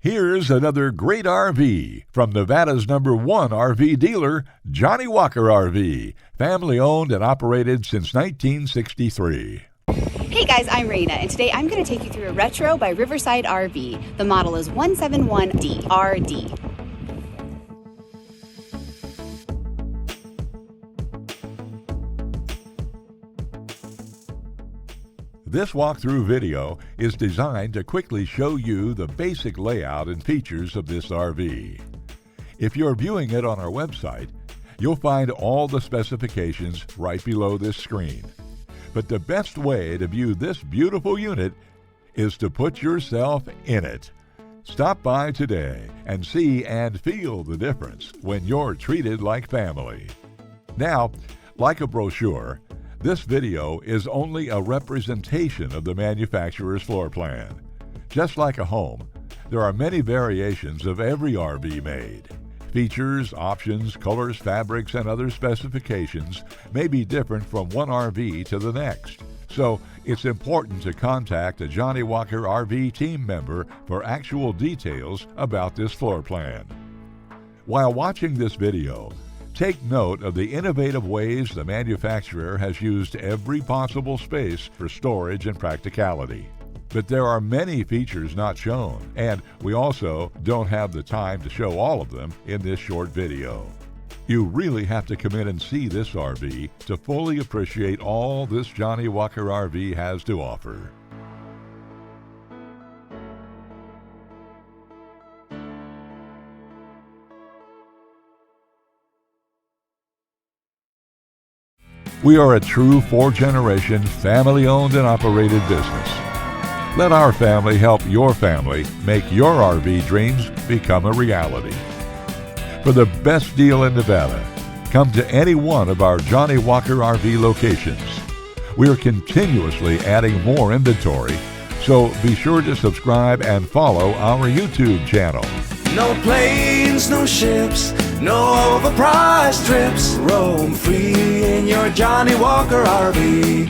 Here's another great RV from Nevada's #1 RV dealer, Johnnie Walker RV, family owned and operated since 1963. Hey guys, I'm Raina, and today I'm going to take you through a Retro by Riverside RV. The model is 171DRD. This walkthrough video is designed to quickly show you the basic layout and features of this RV. If you're viewing it on our website, you'll find all the specifications right below this screen. But the best way to view this beautiful unit is to put yourself in it. Stop by today and see and feel the difference when you're treated like family. Now, like a brochure, this video is only a representation of the manufacturer's floor plan. Just like a home, there are many variations of every RV made. Features, options, colors, fabrics, and other specifications may be different from one RV to the next. So it's important to contact a Johnnie Walker RV team member for actual details about this floor plan. While watching this video, take note of the innovative ways the manufacturer has used every possible space for storage and practicality. But there are many features not shown, and we also don't have the time to show all of them in this short video. You really have to come in and see this RV to fully appreciate all this Johnnie Walker RV has to offer. We are a true four-generation, family-owned and operated business. Let our family help your family make your RV dreams become a reality. For the best deal in Nevada, come to any one of our Johnnie Walker RV locations. We are continuously adding more inventory, so be sure to subscribe and follow our YouTube channel. No planes, no ships, no overpriced trips. Roam free in your Johnnie Walker RV.